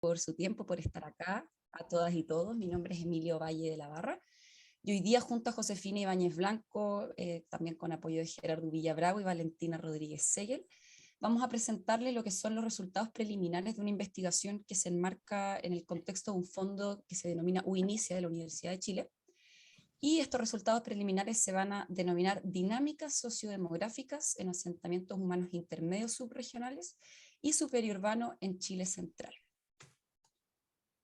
por su tiempo, por estar acá, a todas y todos. Mi nombre es Emilio Valle de la Barra. Y hoy día, junto a Josefina Ibáñez Blanco, también con apoyo de Gerardo Villabravo y Valentina Rodríguez Segel, vamos a presentarles lo que son los resultados preliminares de una investigación que se enmarca en el contexto de un fondo que se denomina UINICIA de la Universidad de Chile. Y estos resultados preliminares se van a denominar dinámicas sociodemográficas en asentamientos humanos intermedios subregionales y superiurbanos en Chile central.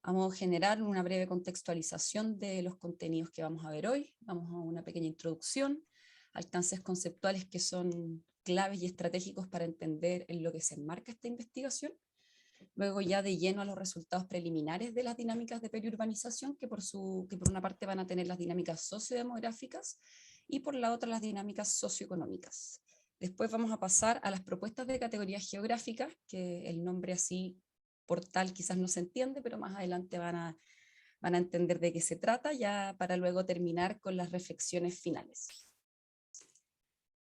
Vamos a generar una breve contextualización de los contenidos que vamos a ver hoy. Vamos a una pequeña introducción, alcances conceptuales que son claves y estratégicos para entender en lo que se enmarca esta investigación. Luego ya de lleno a los resultados preliminares de las dinámicas de periurbanización, que por una parte van a tener las dinámicas sociodemográficas y por la otra las dinámicas socioeconómicas. Después vamos a pasar a las propuestas de categorías geográficas, que el nombre así portal quizás no se entiende, pero más adelante van a entender de qué se trata, ya para luego terminar con las reflexiones finales.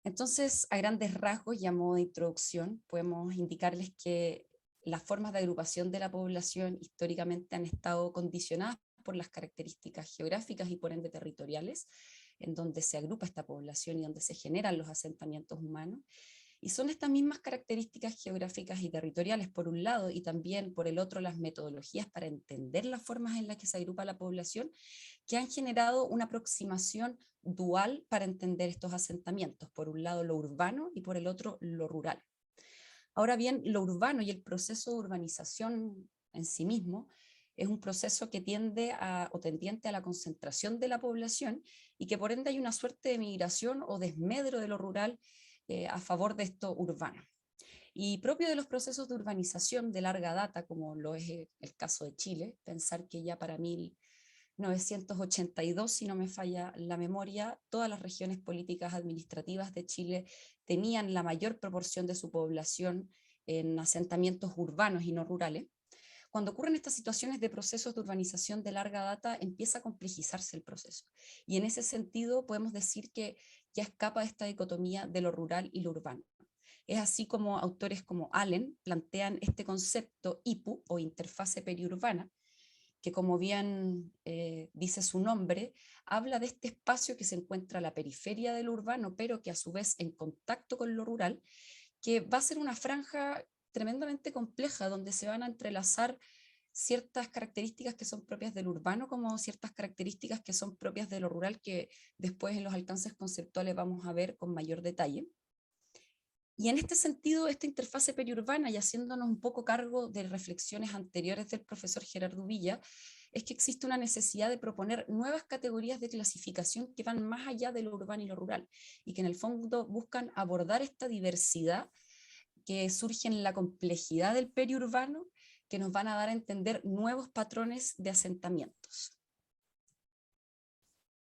Entonces, a grandes rasgos y a modo de introducción, podemos indicarles que las formas de agrupación de la población históricamente han estado condicionadas por las características geográficas y por ende territoriales, en donde se agrupa esta población y donde se generan los asentamientos humanos. Y son estas mismas características geográficas y territoriales por un lado, y también por el otro las metodologías para entender las formas en las que se agrupa la población, que han generado una aproximación dual para entender estos asentamientos, por un lado lo urbano y por el otro lo rural. Ahora bien, lo urbano y el proceso de urbanización en sí mismo es un proceso que tiende o tendiente a la concentración de la población y que por ende hay una suerte de migración o desmedro de lo rural a favor de esto urbano. Y propio de los procesos de urbanización de larga data, como lo es el caso de Chile, pensar que ya para 1982, si no me falla la memoria, todas las regiones políticas administrativas de Chile tenían la mayor proporción de su población en asentamientos urbanos y no rurales. Cuando ocurren estas situaciones de procesos de urbanización de larga data, empieza a complejizarse el proceso. Y en ese sentido podemos decir que ya escapa de esta dicotomía de lo rural y lo urbano. Es así como autores como Allen plantean este concepto IPU o interfase periurbana, que como bien dice su nombre, habla de este espacio que se encuentra a la periferia del urbano, pero que a su vez en contacto con lo rural, que va a ser una franja tremendamente compleja, donde se van a entrelazar ciertas características que son propias del urbano, como ciertas características que son propias de lo rural, que después en los alcances conceptuales vamos a ver con mayor detalle. Y en este sentido, esta interfase periurbana, y haciéndonos un poco cargo de reflexiones anteriores del profesor Gerardo Villa, es que existe una necesidad de proponer nuevas categorías de clasificación que van más allá de lo urbano y lo rural, y que en el fondo buscan abordar esta diversidad que surge en la complejidad del periurbano, que nos van a dar a entender nuevos patrones de asentamientos.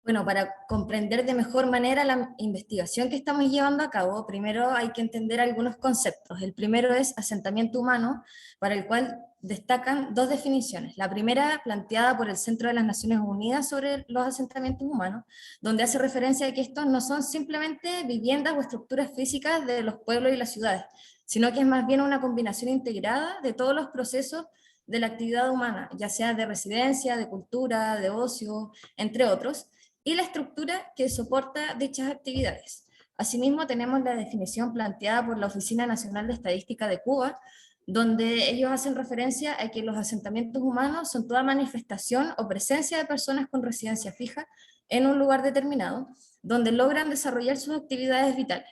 Bueno, para comprender de mejor manera la investigación que estamos llevando a cabo, primero hay que entender algunos conceptos. El primero es asentamiento humano, para el cual destacan dos definiciones. La primera, planteada por el Centro de las Naciones Unidas sobre los asentamientos humanos, donde hace referencia a que estos no son simplemente viviendas o estructuras físicas de los pueblos y las ciudades, sino que es más bien una combinación integrada de todos los procesos de la actividad humana, ya sea de residencia, de cultura, de ocio, entre otros, y la estructura que soporta dichas actividades. Asimismo, tenemos la definición planteada por la Oficina Nacional de Estadística de Cuba, donde ellos hacen referencia a que los asentamientos humanos son toda manifestación o presencia de personas con residencia fija en un lugar determinado, donde logran desarrollar sus actividades vitales.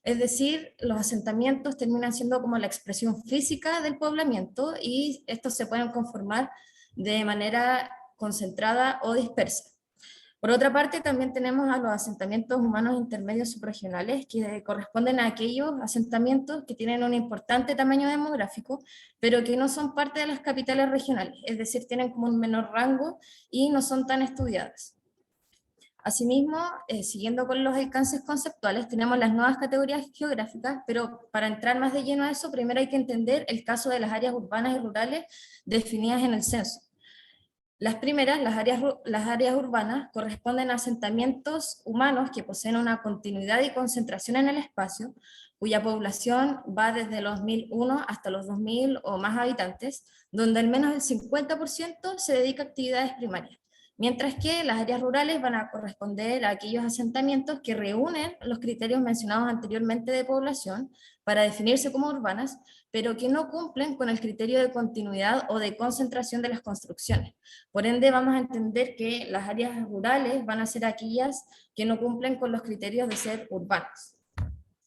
Es decir, los asentamientos terminan siendo como la expresión física del poblamiento y estos se pueden conformar de manera concentrada o dispersa. Por otra parte, también tenemos a los asentamientos humanos intermedios subregionales, que corresponden a aquellos asentamientos que tienen un importante tamaño demográfico, pero que no son parte de las capitales regionales, es decir, tienen como un menor rango y no son tan estudiadas. Asimismo, siguiendo con los alcances conceptuales, tenemos las nuevas categorías geográficas, pero para entrar más de lleno a eso, primero hay que entender el caso de las áreas urbanas y rurales definidas en el censo. Las primeras, las áreas urbanas, corresponden a asentamientos humanos que poseen una continuidad y concentración en el espacio, cuya población va desde los 1001 hasta los 2000 o más habitantes, donde al menos el 50% se dedica a actividades primarias. Mientras que las áreas rurales van a corresponder a aquellos asentamientos que reúnen los criterios mencionados anteriormente de población para definirse como urbanas, pero que no cumplen con el criterio de continuidad o de concentración de las construcciones. Por ende, vamos a entender que las áreas rurales van a ser aquellas que no cumplen con los criterios de ser urbanas.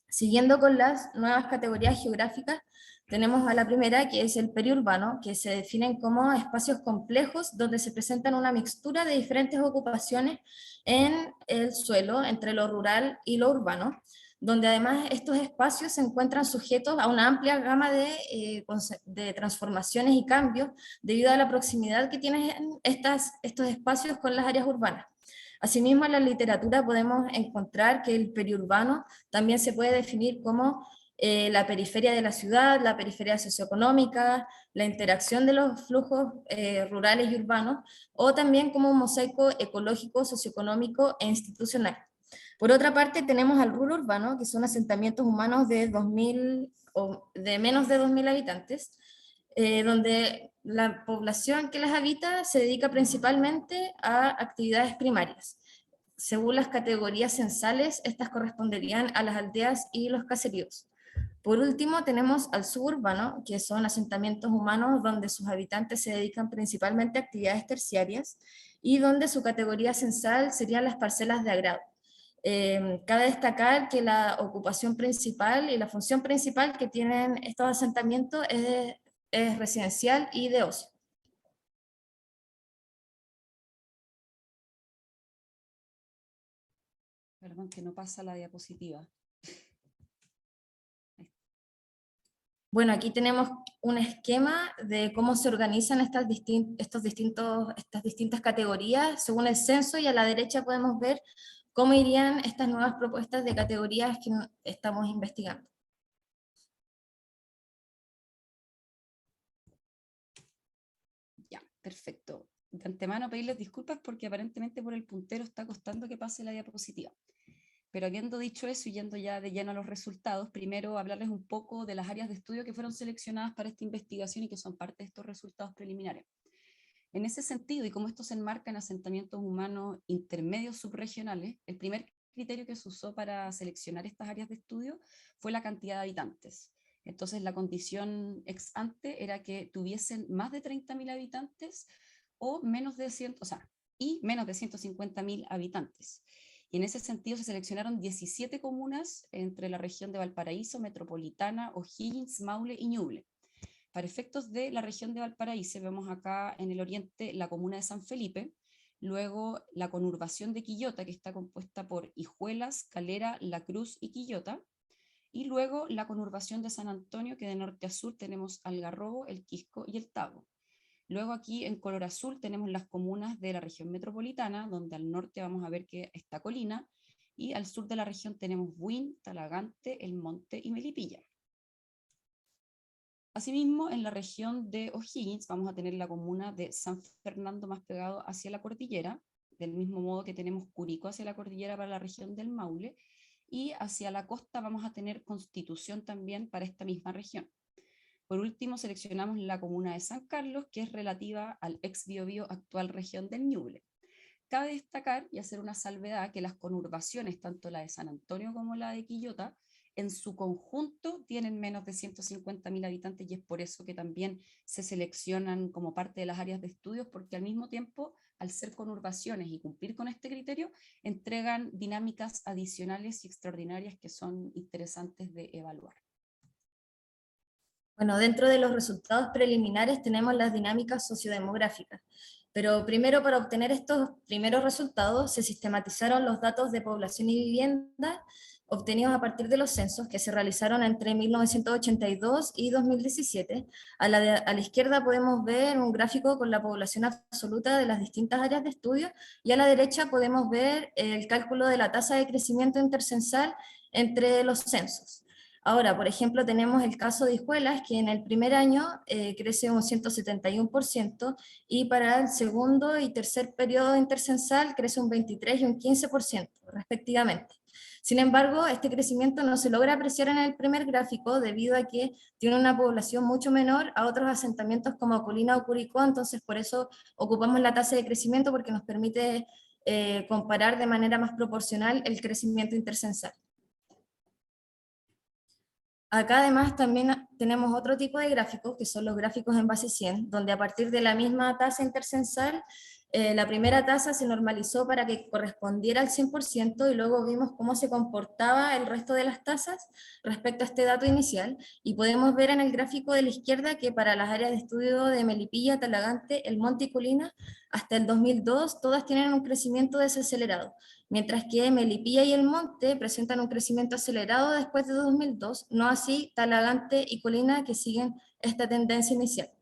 Siguiendo con las nuevas categorías geográficas, tenemos a la primera, que es el periurbano, que se definen como espacios complejos donde se presentan una mixtura de diferentes ocupaciones en el suelo, entre lo rural y lo urbano, donde además estos espacios se encuentran sujetos a una amplia gama de transformaciones y cambios debido a la proximidad que tienen estos espacios con las áreas urbanas. Asimismo, en la literatura podemos encontrar que el periurbano también se puede definir como la periferia de la ciudad, la periferia socioeconómica, la interacción de los flujos rurales y urbanos, o también como un mosaico ecológico, socioeconómico e institucional. Por otra parte, tenemos al ruro urbano, que son asentamientos humanos de 2000 o de menos de 2000 habitantes, donde la población que las habita se dedica principalmente a actividades primarias. Según las categorías censales, estas corresponderían a las aldeas y los caseríos. Por último, tenemos al suburbano, que son asentamientos humanos donde sus habitantes se dedican principalmente a actividades terciarias y donde su categoría censal serían las parcelas de agrado. Cabe destacar que la ocupación principal y la función principal que tienen estos asentamientos es residencial y de ocio. Perdón, que no pasa la diapositiva. Bueno, aquí tenemos un esquema de cómo se organizan estas distintas categorías según el censo, y a la derecha podemos ver cómo irían estas nuevas propuestas de categorías que estamos investigando. Ya, perfecto. De antemano pedirles disculpas porque aparentemente por el puntero está costando que pase la diapositiva. Pero habiendo dicho eso y yendo ya de lleno a los resultados, primero hablarles un poco de las áreas de estudio que fueron seleccionadas para esta investigación y que son parte de estos resultados preliminares. En ese sentido, y como esto se enmarca en asentamientos humanos intermedios subregionales, el primer criterio que se usó para seleccionar estas áreas de estudio fue la cantidad de habitantes. Entonces la condición ex ante era que tuviesen más de 30.000 habitantes o menos de 100, o sea, y menos de 150.000 habitantes. Y en ese sentido se seleccionaron 17 comunas entre la región de Valparaíso, Metropolitana, O'Higgins, Maule y Ñuble. Para efectos de la región de Valparaíso, vemos acá en el oriente la comuna de San Felipe, luego la conurbación de Quillota, que está compuesta por Hijuelas, Calera, La Cruz y Quillota, y luego la conurbación de San Antonio, que de norte a sur tenemos Algarrobo, El Quisco y El Tabo. Luego aquí en color azul tenemos las comunas de la región metropolitana, donde al norte vamos a ver que está Colina, y al sur de la región tenemos Buin, Talagante, El Monte y Melipilla. Asimismo, en la región de O'Higgins vamos a tener la comuna de San Fernando más pegado hacia la cordillera, del mismo modo que tenemos Curicó hacia la cordillera para la región del Maule, y hacia la costa vamos a tener Constitución también para esta misma región. Por último, seleccionamos la comuna de San Carlos, que es relativa al ex Biobío actual región del Ñuble. Cabe destacar y hacer una salvedad que las conurbaciones, tanto la de San Antonio como la de Quillota, en su conjunto tienen menos de 150.000 habitantes, y es por eso que también se seleccionan como parte de las áreas de estudios, porque al mismo tiempo, al ser conurbaciones y cumplir con este criterio, entregan dinámicas adicionales y extraordinarias que son interesantes de evaluar. Bueno, dentro de los resultados preliminares tenemos las dinámicas sociodemográficas, pero primero, para obtener estos primeros resultados se sistematizaron los datos de población y vivienda obtenidos a partir de los censos que se realizaron entre 1982 y 2017. A la izquierda podemos ver un gráfico con la población absoluta de las distintas áreas de estudio, y a la derecha podemos ver el cálculo de la tasa de crecimiento intercensal entre los censos. Ahora, por ejemplo, tenemos el caso de Hijuelas, que en el primer año crece un 171%, y para el segundo y tercer periodo intercensal crece un 23% y un 15%, respectivamente. Sin embargo, este crecimiento no se logra apreciar en el primer gráfico debido a que tiene una población mucho menor a otros asentamientos como Colina o Curicó, entonces por eso ocupamos la tasa de crecimiento, porque nos permite comparar de manera más proporcional el crecimiento intercensal. Acá además también tenemos otro tipo de gráficos, que son los gráficos en base 100, donde a partir de la misma tasa intercensal, la primera tasa se normalizó para que correspondiera al 100%, y luego vimos cómo se comportaba el resto de las tasas respecto a este dato inicial, y podemos ver en el gráfico de la izquierda que para las áreas de estudio de Melipilla, Talagante, El Monte y Colina, hasta el 2002, todas tienen un crecimiento desacelerado, mientras que Melipilla y El Monte presentan un crecimiento acelerado después de 2002, no así Talagante y Colina, que siguen esta tendencia inicial.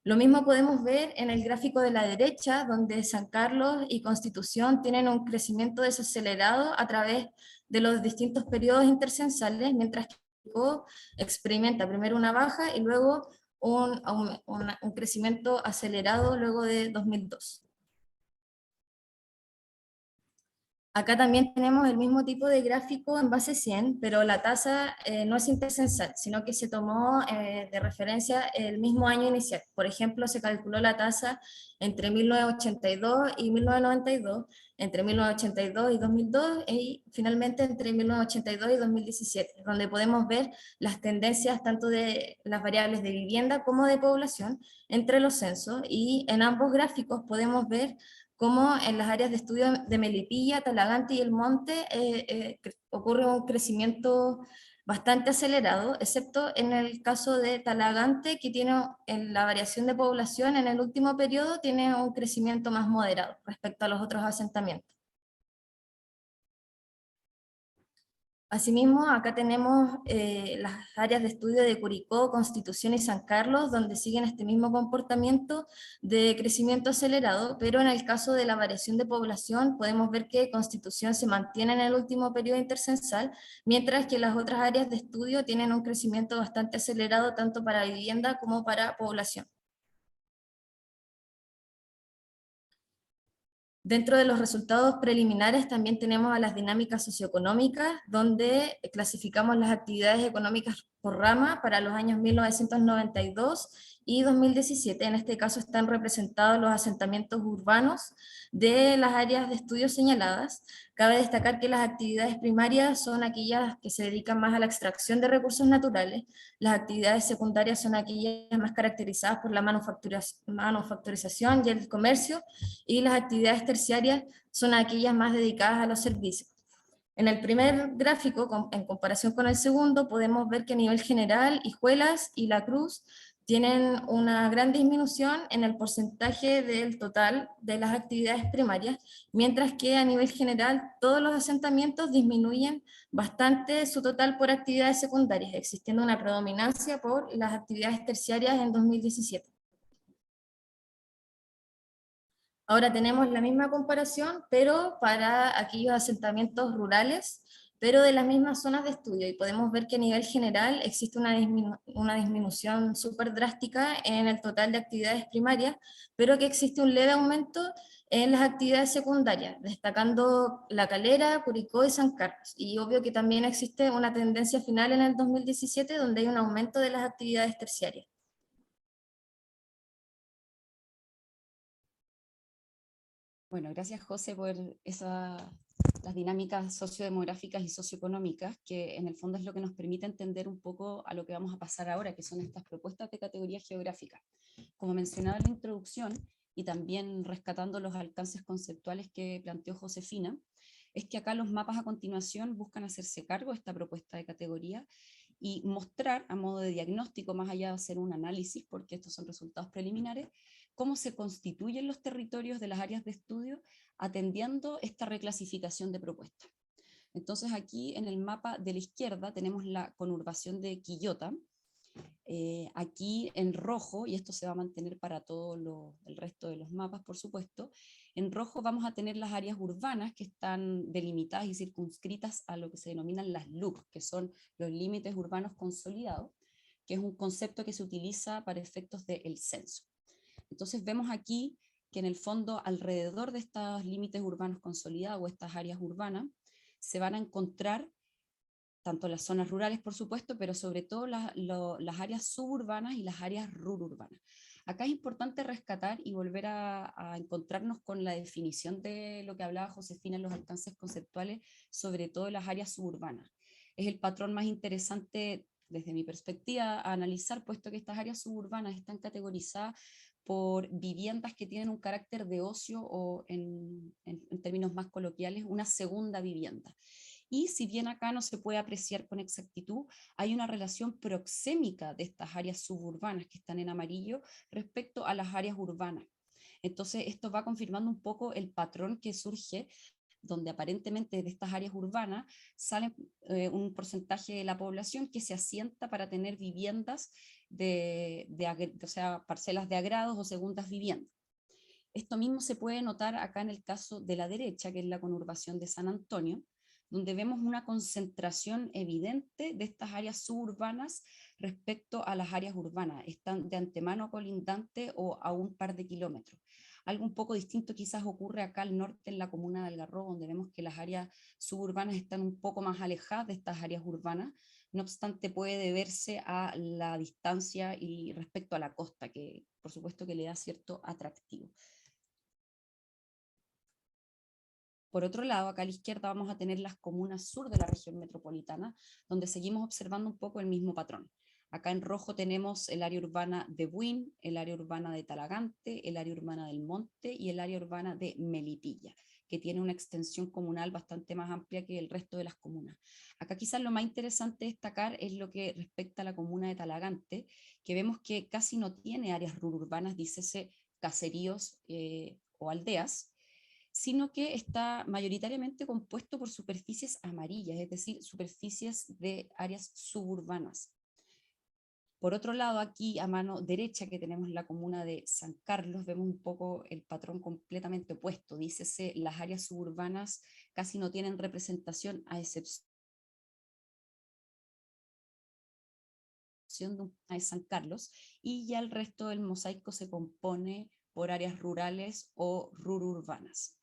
Lo mismo podemos ver en el gráfico de la derecha, donde San Carlos y Constitución tienen un crecimiento desacelerado a través de los distintos periodos intercensales, mientras que Curicó experimenta primero una baja y luego un crecimiento acelerado luego de 2002. Acá también tenemos el mismo tipo de gráfico en base 100, pero la tasa no es intercensal, sino que se tomó de referencia el mismo año inicial. Por ejemplo, se calculó la tasa entre 1982 y 1992, entre 1982 y 2002, y finalmente entre 1982 y 2017, donde podemos ver las tendencias tanto de las variables de vivienda como de población entre los censos, y en ambos gráficos podemos ver como en las áreas de estudio de Melipilla, Talagante y El Monte ocurre un crecimiento bastante acelerado, excepto en el caso de Talagante, que tiene en la variación de población en el último periodo, tiene un crecimiento más moderado respecto a los otros asentamientos. Asimismo, acá tenemos las áreas de estudio de Curicó, Constitución y San Carlos, donde siguen este mismo comportamiento de crecimiento acelerado, pero en el caso de la variación de población podemos ver que Constitución se mantiene en el último periodo intercensal, mientras que las otras áreas de estudio tienen un crecimiento bastante acelerado tanto para vivienda como para población. Dentro de los resultados preliminares también tenemos a las dinámicas socioeconómicas, donde clasificamos las actividades económicas por rama para los años 1992 y 2017. En este caso están representados los asentamientos urbanos de las áreas de estudio señaladas. Cabe destacar que las actividades primarias son aquellas que se dedican más a la extracción de recursos naturales, las actividades secundarias son aquellas más caracterizadas por la manufacturización y el comercio, y las actividades terciarias son aquellas más dedicadas a los servicios. En el primer gráfico, en comparación con el segundo, podemos ver que a nivel general, Hijuelas y La Cruz tienen una gran disminución en el porcentaje del total de las actividades primarias, mientras que a nivel general todos los asentamientos disminuyen bastante su total por actividades secundarias, existiendo una predominancia por las actividades terciarias en 2017. Ahora tenemos la misma comparación, pero para aquellos asentamientos rurales, pero de las mismas zonas de estudio, y podemos ver que a nivel general existe una disminución súper drástica en el total de actividades primarias, pero que existe un leve aumento en las actividades secundarias, destacando La Calera, Curicó y San Carlos. Y obvio que también existe una tendencia final en el 2017 donde hay un aumento de las actividades terciarias. Bueno, gracias José por las dinámicas sociodemográficas y socioeconómicas, que en el fondo es lo que nos permite entender un poco a lo que vamos a pasar ahora, que son estas propuestas de categorías geográficas. Como mencionaba en la introducción, y también rescatando los alcances conceptuales que planteó Josefina, es que acá los mapas a continuación buscan hacerse cargo de esta propuesta de categoría y mostrar a modo de diagnóstico, más allá de hacer un análisis, porque estos son resultados preliminares, cómo se constituyen los territorios de las áreas de estudio atendiendo esta reclasificación de propuestas. Entonces aquí en el mapa de la izquierda tenemos la conurbación de Quillota, Aquí en rojo, y esto se va a mantener para todo el resto de los mapas, por supuesto, en rojo vamos a tener las áreas urbanas que están delimitadas y circunscritas a lo que se denominan las LUC, que son los límites urbanos consolidados, que es un concepto que se utiliza para efectos del censo. Entonces vemos aquí que en el fondo alrededor de estos límites urbanos consolidados o estas áreas urbanas se van a encontrar tanto las zonas rurales, por supuesto, pero sobre todo las áreas suburbanas y las áreas rururbanas. Acá es importante rescatar y volver a encontrarnos con la definición de lo que hablaba Josefina en los alcances conceptuales, sobre todo en las áreas suburbanas. Es el patrón más interesante desde mi perspectiva a analizar, puesto que estas áreas suburbanas están categorizadas por viviendas que tienen un carácter de ocio o en términos más coloquiales, una segunda vivienda. Y si bien acá no se puede apreciar con exactitud, hay una relación proxémica de estas áreas suburbanas que están en amarillo respecto a las áreas urbanas. Entonces, esto va confirmando un poco el patrón que surge donde aparentemente de estas áreas urbanas sale un porcentaje de la población que se asienta para tener viviendas o sea, parcelas de agrados o segundas viviendas. Esto mismo se puede notar acá en el caso de la derecha, que es la conurbación de San Antonio, donde vemos una concentración evidente de estas áreas suburbanas respecto a las áreas urbanas. Están de antemano colindantes o a un par de kilómetros. Algo un poco distinto quizás ocurre acá al norte en la comuna de Algarrobo, donde vemos que las áreas suburbanas están un poco más alejadas de estas áreas urbanas. No obstante, puede deberse a la distancia y respecto a la costa, que por supuesto que le da cierto atractivo. Por otro lado, acá a la izquierda vamos a tener las comunas sur de la región metropolitana, donde seguimos observando un poco el mismo patrón. Acá en rojo tenemos el área urbana de Buin, el área urbana de Talagante, el área urbana del Monte y el área urbana de Melipilla, que tiene una extensión comunal bastante más amplia que el resto de las comunas. Acá quizás lo más interesante destacar es lo que respecta a la comuna de Talagante, que vemos que casi no tiene áreas rururbanas, dícese caseríos o aldeas, sino que está mayoritariamente compuesto por superficies amarillas, es decir, superficies de áreas suburbanas. Por otro lado, aquí a mano derecha que tenemos la comuna de San Carlos, vemos un poco el patrón completamente opuesto. Dícese, las áreas suburbanas casi no tienen representación a excepción de San Carlos, y ya el resto del mosaico se compone por áreas rurales o rururbanas.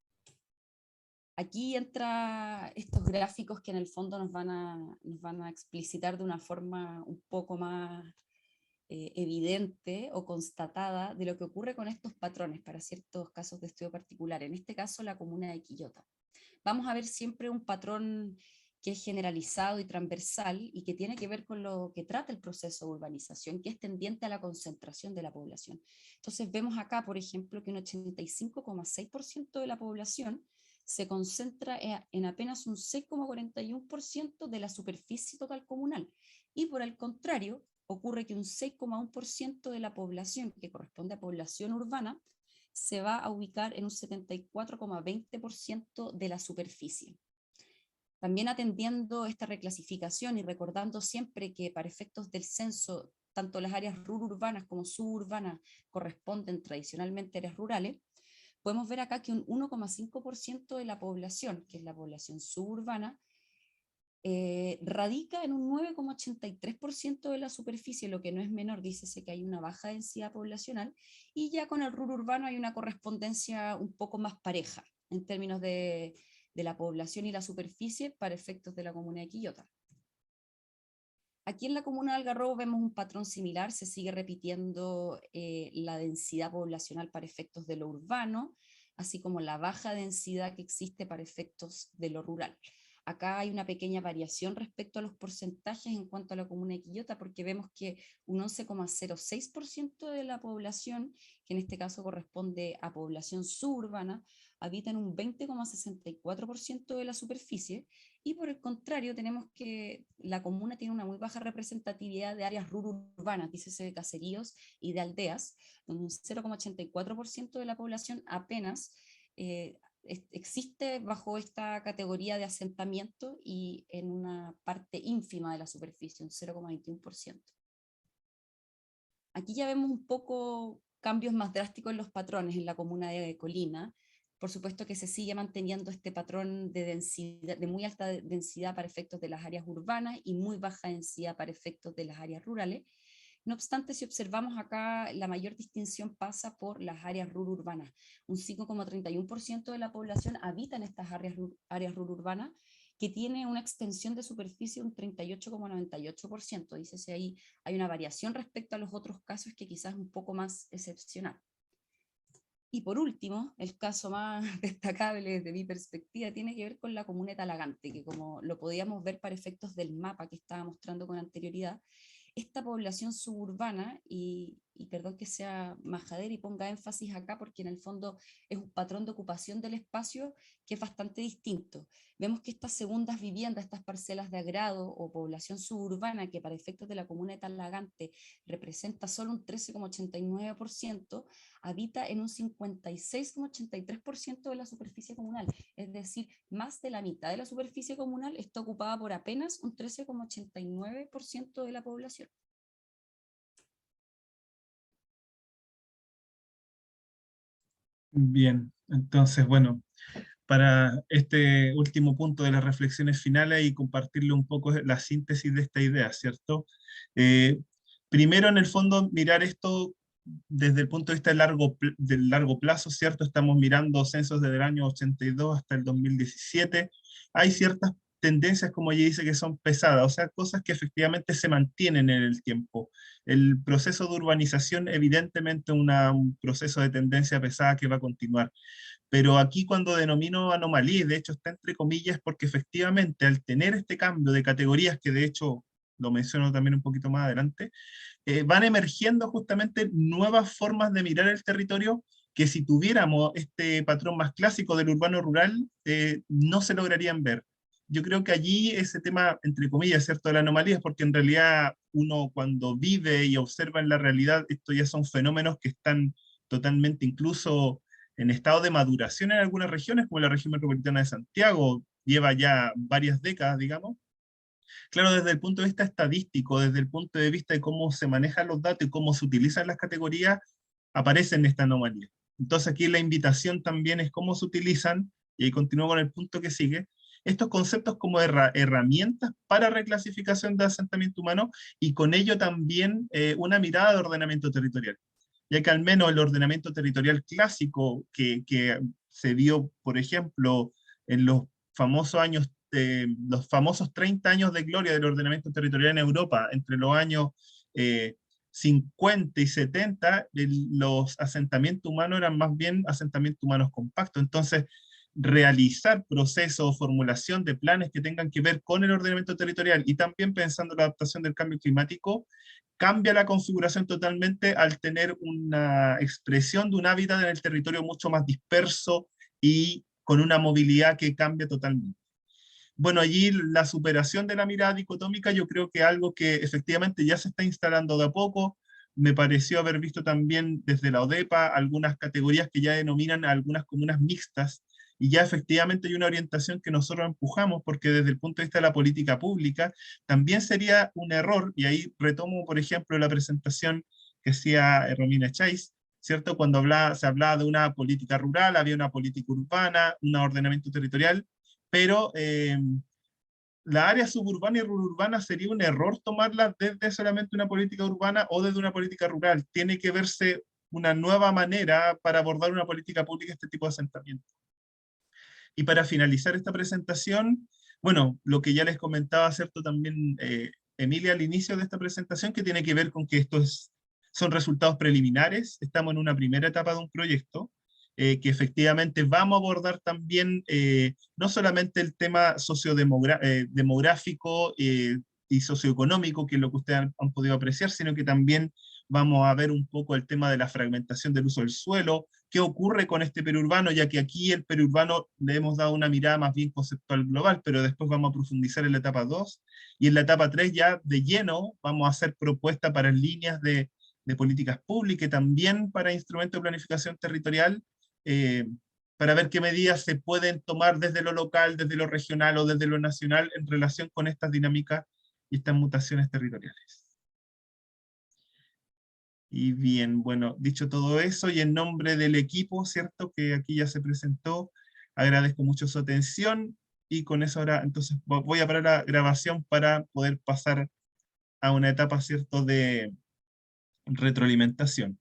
Aquí entra estos gráficos que en el fondo nos van a explicitar de una forma un poco más evidente o constatada de lo que ocurre con estos patrones para ciertos casos de estudio particular, en este caso la comuna de Quillota. Vamos a ver siempre un patrón que es generalizado y transversal y que tiene que ver con lo que trata el proceso de urbanización, que es tendiente a la concentración de la población. Entonces vemos acá, por ejemplo, que un 85,6% de la población se concentra en apenas un 6,41% de la superficie total comunal. Y por el contrario, ocurre que un 6,1% de la población, que corresponde a población urbana, se va a ubicar en un 74,20% de la superficie. También atendiendo esta reclasificación y recordando siempre que para efectos del censo, tanto las áreas rururbanas como suburbanas corresponden tradicionalmente a áreas rurales, podemos ver acá que un 1,5% de la población, que es la población suburbana, radica en un 9,83% de la superficie, lo que no es menor, dícese que hay una baja densidad poblacional, y ya con el urbano hay una correspondencia un poco más pareja en términos de la población y la superficie para efectos de la comuna de Quillota. Aquí en la comuna de Algarrobo vemos un patrón similar, se sigue repitiendo la densidad poblacional para efectos de lo urbano, así como la baja densidad que existe para efectos de lo rural. Acá hay una pequeña variación respecto a los porcentajes en cuanto a la comuna de Quillota, porque vemos que un 11,06% de la población, que en este caso corresponde a población suburbana, habita en un 20,64% de la superficie, y por el contrario tenemos que la comuna tiene una muy baja representatividad de áreas rururbanas, dícese de caseríos y de aldeas, donde un 0,84% de la población apenas existe bajo esta categoría de asentamiento y en una parte ínfima de la superficie, un 0,21%. Aquí ya vemos un poco cambios más drásticos en los patrones en la comuna de Colina. Por supuesto que se sigue manteniendo este patrón de densidad, de muy alta densidad para efectos de las áreas urbanas y muy baja densidad para efectos de las áreas rurales. No obstante, si observamos acá, la mayor distinción pasa por las áreas rururbanas. Un 5,31% de la población habita en estas áreas rururbanas, que tiene una extensión de superficie un 38,98%. Dice ahí, hay una variación respecto a los otros casos que quizás es un poco más excepcional. Y por último, el caso más destacable desde mi perspectiva tiene que ver con la comuna de Talagante, que como lo podíamos ver para efectos del mapa que estaba mostrando con anterioridad, esta población suburbana, y perdón que sea majadera y ponga énfasis acá, porque en el fondo es un patrón de ocupación del espacio que es bastante distinto. Vemos que estas segundas viviendas, estas parcelas de agrado o población suburbana, que para efectos de la comuna de Talagante representa solo un 13,89%, habita en un 56,83% de la superficie comunal, es decir, más de la mitad de la superficie comunal está ocupada por apenas un 13,89% de la población. Bien, entonces, bueno, para este último punto de las reflexiones finales y compartirle un poco la síntesis de esta idea, ¿cierto? Eh, Primero, en el fondo, mirar esto desde el punto de vista del largo plazo, ¿cierto? Estamos mirando censos desde el año 82 hasta el 2017. Hay ciertas tendencias, como ella dice, que son pesadas, o sea, cosas que efectivamente se mantienen en el tiempo. El proceso de urbanización, evidentemente, un proceso de tendencia pesada que va a continuar. Pero aquí cuando denomino anomalía, de hecho está entre comillas, porque efectivamente al tener este cambio de categorías, que de hecho lo menciono también un poquito más adelante, van emergiendo justamente nuevas formas de mirar el territorio que si tuviéramos este patrón más clásico del urbano rural, no se lograrían ver. Yo creo que allí ese tema, entre comillas, ¿cierto?, de la anomalía, es porque en realidad uno cuando vive y observa en la realidad, estos ya son fenómenos que están totalmente incluso en estado de maduración en algunas regiones, como la región metropolitana de Santiago, lleva ya varias décadas, digamos. Claro, desde el punto de vista estadístico, desde el punto de vista de cómo se manejan los datos y cómo se utilizan las categorías, aparecen esta anomalía. Entonces aquí la invitación también es cómo se utilizan, y ahí continúo con el punto que sigue, estos conceptos como herramientas para reclasificación de asentamiento humano y con ello también una mirada de ordenamiento territorial, ya que al menos el ordenamiento territorial clásico que se dio, por ejemplo, en los famosos 30 años de gloria del ordenamiento territorial en Europa, entre los años 50 y 70, los asentamientos humanos eran más bien asentamientos humanos compactos. Entonces, realizar procesos, formulación de planes que tengan que ver con el ordenamiento territorial y también pensando en la adaptación del cambio climático, cambia la configuración totalmente al tener una expresión de un hábitat en el territorio mucho más disperso y con una movilidad que cambia totalmente. Bueno, allí la superación de la mirada dicotómica yo creo que es algo que efectivamente ya se está instalando de a poco. Me pareció haber visto también desde la ODEPA algunas categorías que ya denominan a algunas comunas mixtas, y ya efectivamente hay una orientación que nosotros empujamos, porque desde el punto de vista de la política pública también sería un error, y ahí retomo por ejemplo la presentación que hacía Romina Chais, ¿cierto? Cuando se hablaba de una política rural, había una política urbana, un ordenamiento territorial, pero la área suburbana y rururbana sería un error tomarla desde solamente una política urbana o desde una política rural. Tiene que verse una nueva manera para abordar una política pública este tipo de asentamiento. Y para finalizar esta presentación, bueno, lo que ya les comentaba, ¿cierto? También Emilia al inicio de esta presentación, que tiene que ver con que son resultados preliminares, estamos en una primera etapa de un proyecto, que efectivamente vamos a abordar también no solamente el tema demográfico y socioeconómico, que es lo que ustedes han podido apreciar, sino que también vamos a ver un poco el tema de la fragmentación del uso del suelo, qué ocurre con este periurbano, ya que aquí el periurbano le hemos dado una mirada más bien conceptual global, pero después vamos a profundizar en la etapa 2, y en la etapa 3 ya de lleno vamos a hacer propuestas para líneas de políticas públicas y también para instrumentos de planificación territorial, eh, para ver qué medidas se pueden tomar desde lo local, desde lo regional o desde lo nacional en relación con estas dinámicas y estas mutaciones territoriales. Y bien, bueno, dicho todo eso, y en nombre del equipo, ¿cierto? Que aquí ya se presentó, agradezco mucho su atención, y con eso ahora, entonces, voy a parar la grabación para poder pasar a una etapa, ¿cierto?, de retroalimentación.